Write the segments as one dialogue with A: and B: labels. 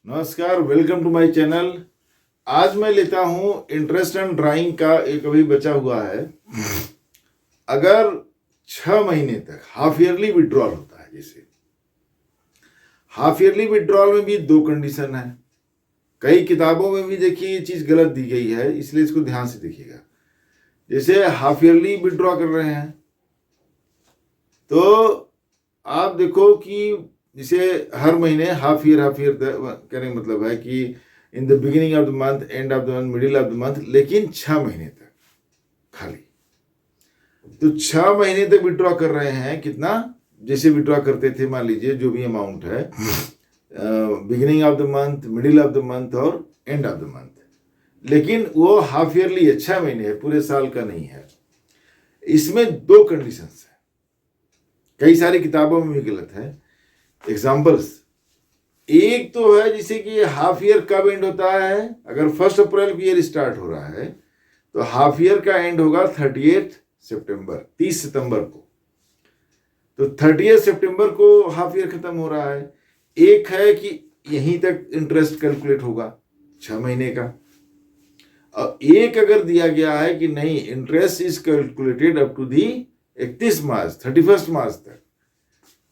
A: नमस्कार, welcome to my channel. आज मैं लेता हूं इंटरेस्ट एंड ड्राइंग का एक अभी बचा हुआ है। अगर 6 महीने तक हाफ ईयरली विड्रॉल होता है, जैसे हाफ ईयरली विड्रॉल में भी दो कंडीशन है। कई किताबों में भी देखिए ये चीज गलत दी गई है, इसलिए इसको ध्यान से देखिएगा। जैसे हाफ ईयरली विड्रॉ कर रहे हैं तो आप देखो कि जैसे हर महीने हाफ ईयर कहने का मतलब है कि in the beginning of the month, end of the month, middle of the month, लेकिन 6 महीने तक खाली। तो 6 महीने तक विड्रॉ कर रहे हैं। कितना? जैसे विड्रॉ करते थे, मान लीजिए जो भी अमाउंट है, beginning of the month, middle of the month और एंड ऑफ द मंथ, लेकिन वो हाफ ईयरली है, 6 महीने है, पूरे साल का नहीं है। इसमें दो कंडीशंस है, कई सारी किताबों में भी गलत है। एग्जाम्पल्स, एक तो है जैसे कि हाफ ईयर कब एंड होता है। अगर 1 अप्रैल को ईयर स्टार्ट हो रहा है तो हाफ ईयर का एंड होगा 30 सितंबर, 30 सितंबर को। तो 30 सितंबर को हाफ ईयर खत्म हो रहा है। एक है कि यहीं तक इंटरेस्ट कैलकुलेट होगा 6 महीने का। और एक अगर दिया गया है कि नहीं, interest is calculated up to the 31 March, 31 March तक,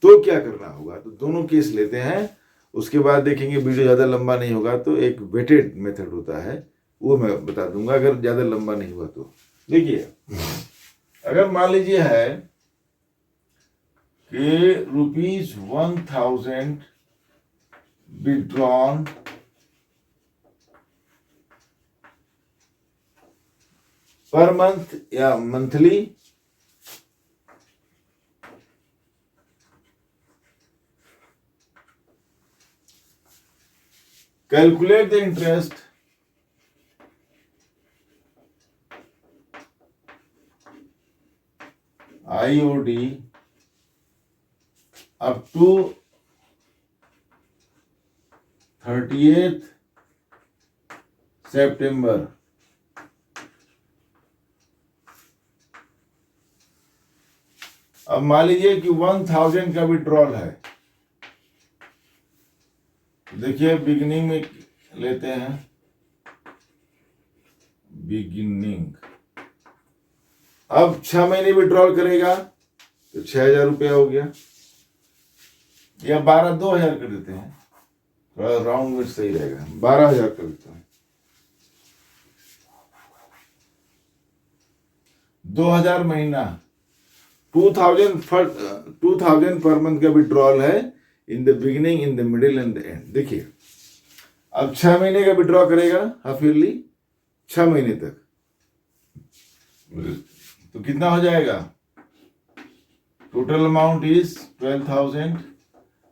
A: तो क्या करना होगा। तो दोनों केस लेते हैं, उसके बाद देखेंगे। वीडियो ज़्यादा लंबा नहीं होगा तो एक वेटेड मेथड होता है, वो मैं बता दूंगा अगर ज़्यादा लंबा नहीं हुआ तो। देखिए, अगर मान लीजिए है कि ₹1000 विड्रॉन पर मंथ या monthly, calculate the interest IOD up to 30th September। अब मान लीजिए कि 1000 का विड्रॉल है। देखिए, बिगिनिंग में लेते हैं, बिगिनिंग। अब 6 महीने विड्रॉल करेगा तो 6000 हो गया, या 2000 कर देते हैं, थोड़ा राउंड में सही रहेगा, 12000 कर देते हैं। 2000 महीना, 2000 पर मंथ का विड्रॉल है, in the beginning, in the middle and the end. देखिए, अब 6 महीने का विड्रॉ करेगा हाफ ईयरली, 6 महीने तक, तो कितना हो जाएगा? Total amount is 12,000।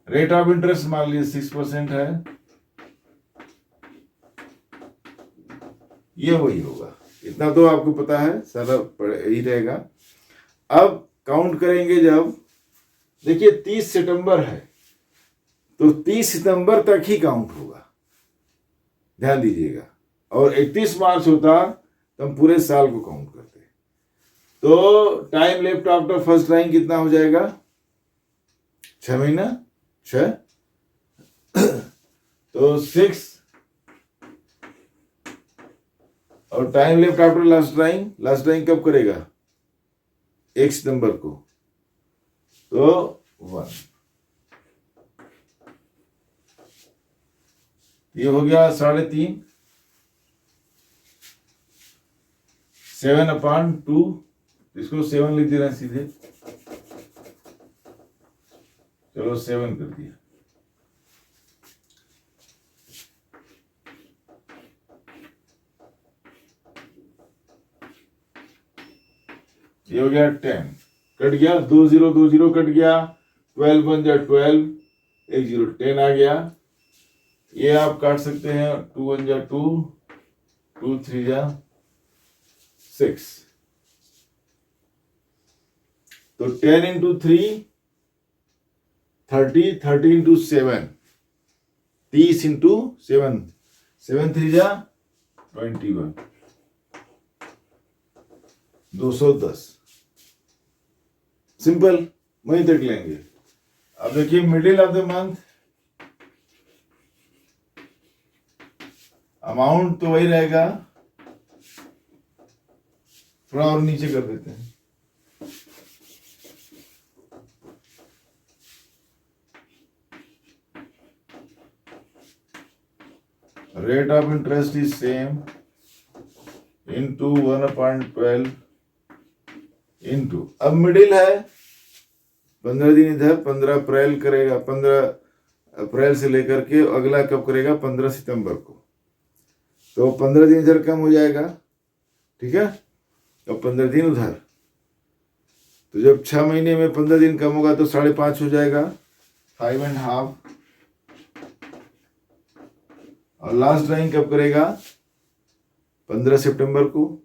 A: Rate of interest मान लीजिए 6% है, ये वही होगा। इतना तो आपको पता है, सारा ही रहेगा। अब काउंट करेंगे जब, देखिए 30 सितंबर है तो 30 सितंबर तक ही काउंट होगा, ध्यान दीजिएगा। और 31 मार्च होता तो हम पूरे साल को काउंट करते। तो time left after first drawing कितना हो जाएगा? 6 महीना, 6 तो 6, और time left after last drawing, last drawing कब करेगा? 1 सितंबर को, तो 1। ये हो गया 3.5, 7/2, इसको 7 लिख दे रहे हैं सीधे, चलो 7 कर दिया। ये हो गया 10, कट गया 2 0 2 0 कट गया, 12 बन जाए 12, 1 0 10 आ गया। ये आप काट सकते हैं, 2 1 जा 2, 2 3 जा 6, तो 10 इंटू 3 30, 30 इंटू 7 30 इंटू 7, 7 3 जा 21, 210। सिंपल, वहीं तक लेंगे। अब देखिए, middle of the month amount तो वही रहेगा, थोड़ा और नीचे कर देते हैं। Rate of interest is same into 1/12 into, अब मिडिल है 15 दिन इधर, 15 अप्रैल करेगा, 15 अप्रैल से लेकर के अगला कब करेगा 15 सितंबर को, तो 15 दिन इधर कम हो जाएगा, ठीक है, और 15 दिन उधर, तो जब 6 महीने में 15 दिन कम होगा तो 5.5 हो जाएगा, 5.5। और लास्ट ड्राइंग कब करेगा 15 सितंबर को,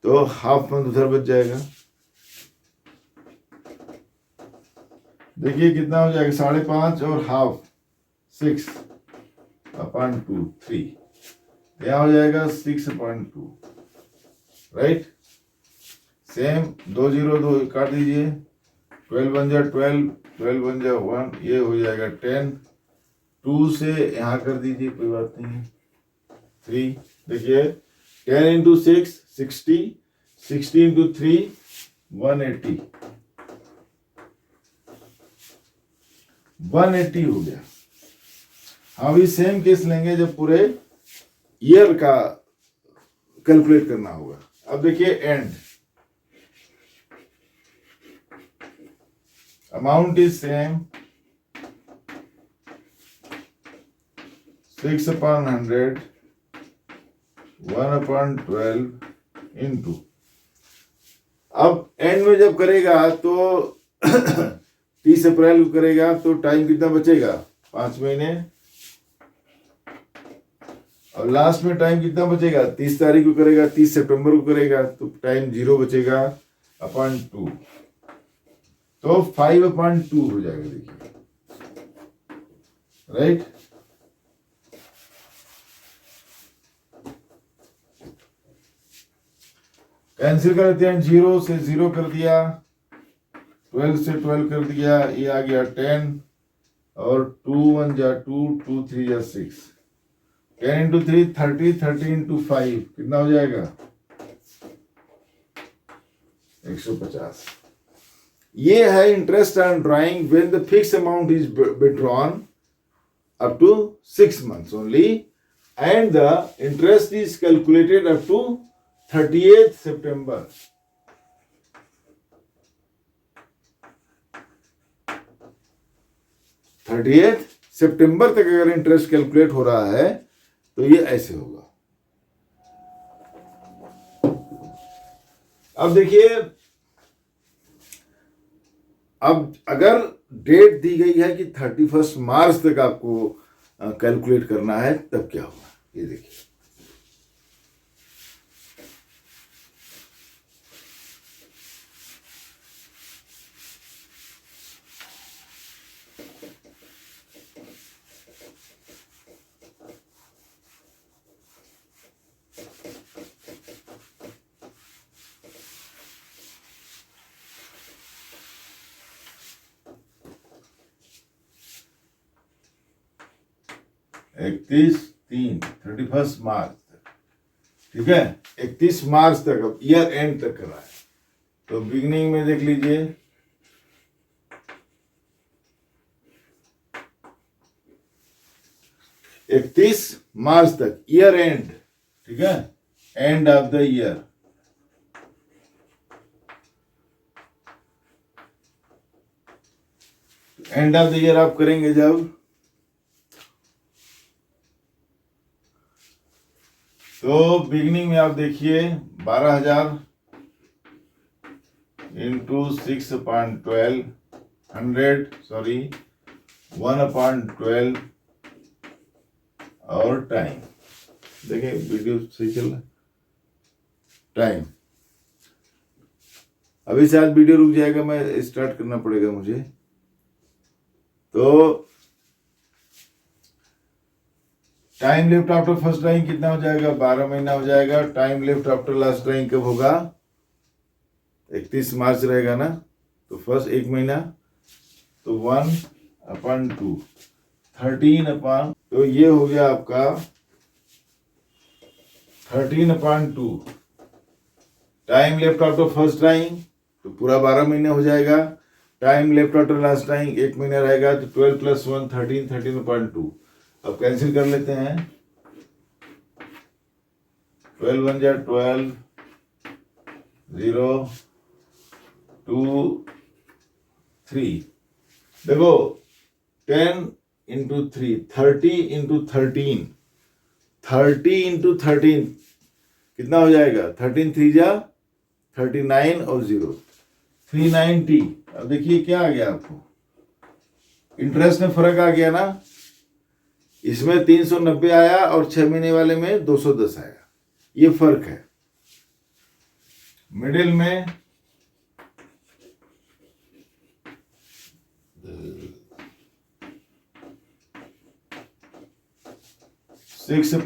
A: तो हाफ मंथ उधर बच जाएगा। देखिए कितना हो जाएगा, 5.5 और हाफ 6/2 3, यहाँ हो जाएगा 6/2, राइट। सेम 2 0 2 काट दीजिए, 12 बन जा 12, 12 बन जा 1, ये हो जाएगा 10, 2 से यहाँ कर दीजिए, कोई बात नहीं है, 3। देखिए 10 इंटू 6 60, 60 इंटू 3 180, 180 हो गया। हम भी सेम केस लेंगे जब पूरे ईयर का कैलकुलेट करना होगा। अब देखिए and, amount is same 6/100 1/12 into, अब एंड में जब करेगा तो 30 अप्रैल को करेगा तो टाइम कितना बचेगा 5 महीने, और लास्ट में टाइम कितना बचेगा 30 तारीख को करेगा, 30 सितंबर को करेगा तो टाइम 0 बचेगा अपॉन 2, तो 5/2 हो जाएगा। देखिए राइट, कैंसिल कर देते हैं, 0 से 0 कर दिया, 12 से 12 कर दिया, ये आ गया 10, और 2 1 जा 2, 2 3 जा 6, 10 इंटू 3 30, 30 इंटू 5 कितना हो जाएगा 150। ये है interest on drawing when the fix amount is withdrawn up to 6 months only and the interest is calculated up to 30th September। सितंबर तक अगर इंटरेस्ट कैलकुलेट हो रहा है तो ये ऐसे होगा। अब देखिए, अब अगर डेट दी गई है कि 31 मार्च तक आपको कैलकुलेट करना है, तब क्या होगा ये देखिए। इकतीस 31 मार्च तक, ठीक है, 31 मार्च तक, अब ईयर एंड तक कर रहा है, तो बिगिनिंग में देख लीजिए, इकतीस मार्च तक ईयर एंड, ठीक है, end of the year. End of the year आप करेंगे जब, तो बिगिनिंग में आप देखिए 12,000 इंटू 6/12 100 1/12 और टाइम, देखिए वीडियो सही चल रहा है, टाइम अभी शायद वीडियो रुक जाएगा, मैं स्टार्ट करना पड़ेगा मुझे। तो time left after first drawing कितना हो जाएगा 12 महीना हो जाएगा। Time left after last drawing कब होगा 31 मार्च रहेगा ना, तो फर्स्ट 1 महीना, तो 1/2 13 अपॉन, तो ये हो गया आपका 13/2 time left after first drawing, तो पूरा 12 महीने हो जाएगा। Time left after last drawing 1 महीना रहेगा, तो 12 + 1 13, 13/2। अब कैंसिल कर लेते हैं। 12 1 जा 12, 0 2 3। देखो 10 × 3 30 × 13, 30 × 13 कितना हो जाएगा? 13 3 जा 39 और 0 390। अब देखिए क्या आ गया आपको, इंटरेस्ट में फर्क आ गया ना। इसमें 390 आया और 6 महीने वाले में 210 आया, ये फर्क है। मिडिल में 6/100 ×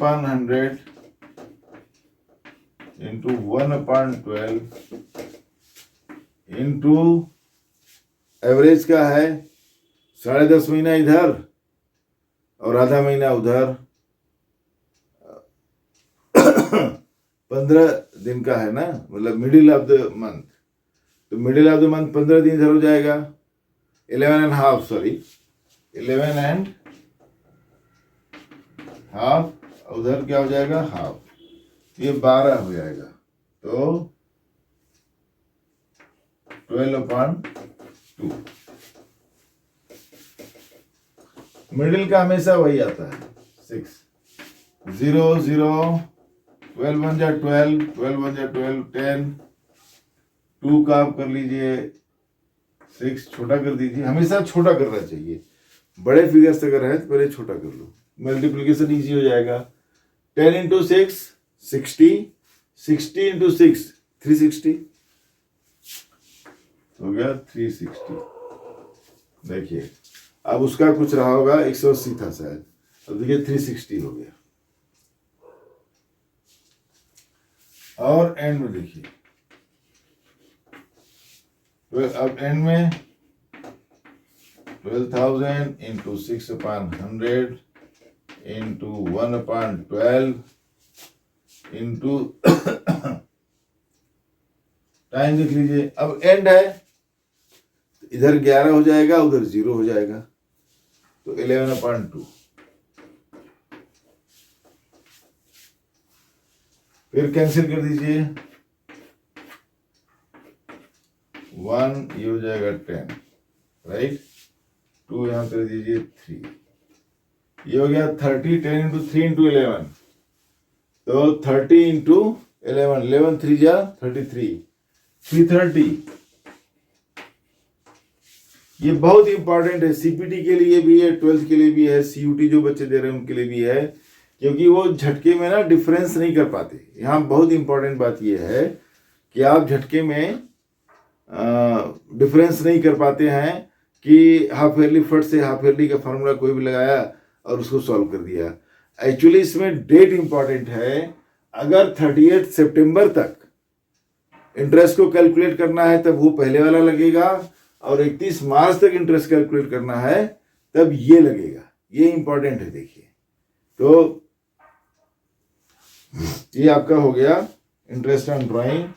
A: 1/12 इंटू एवरेज का है 10.5 महीना इधर और आधा महीना उधर, 15 दिन का है ना, मतलब मिडिल ऑफ द मंथ। तो मिडिल ऑफ द मंथ 15 दिन इधर हो जाएगा, 11.5 सॉरी 11.5 उधर क्या हो जाएगा? हाफ, ये 12 हो जाएगा। तो 12/2 मिडिल का हमेशा वही आता है 6 0 0 12 1 जा 12, 12 1 जा 12 10, 2 का आप कर लीजिए 6, छोटा कर दीजिए, हमेशा छोटा करना चाहिए। बड़े फिगर्स अगर है तो पहले छोटा कर लो, मल्टीप्लिकेशन इजी हो जाएगा। 10 × 6 60, 60 × 6 360 हो गया 360। देखिए अब उसका कुछ रहा होगा 180 था शायद, अब देखिए 360 हो गया। और एंड में देखिए, अब एंड में 12,000 × 6/100 × 1/12 इंटू टाइम देख लीजिए। अब एंड है, इधर 11 हो जाएगा, उधर 0 हो जाएगा, तो 11/2। फिर कैंसिल कर दीजिए, 1 ये हो जाएगा 10, राइट, 2 यहां कर दीजिए 3, ये हो गया 30। 10 × 3 × 11, तो 30 × 11, 11 3 जा 33, 330। ये बहुत इंपॉर्टेंट है, सीपीटी के लिए भी है, 12th के लिए भी है, सीयूटी जो बच्चे दे रहे हैं उनके लिए भी है, क्योंकि वो झटके में ना डिफरेंस नहीं कर पाते। यहाँ बहुत इंपॉर्टेंट बात ये है कि आप झटके में डिफरेंस नहीं कर पाते हैं कि हाफ ईयरली फट से हाफ ईयरली का फार्मूला कोई भी लगाया और उसको सॉल्व कर दिया। एक्चुअली इसमें डेट इंपॉर्टेंट है। अगर 30 सितंबर तक इंटरेस्ट को कैलकुलेट करना है तब वो पहले वाला लगेगा, और 31 मार्च तक इंटरेस्ट कैलकुलेट करना है तब ये लगेगा। ये इंपॉर्टेंट है। देखिए, तो ये आपका हो गया इंटरेस्ट ऑन ड्राइंग।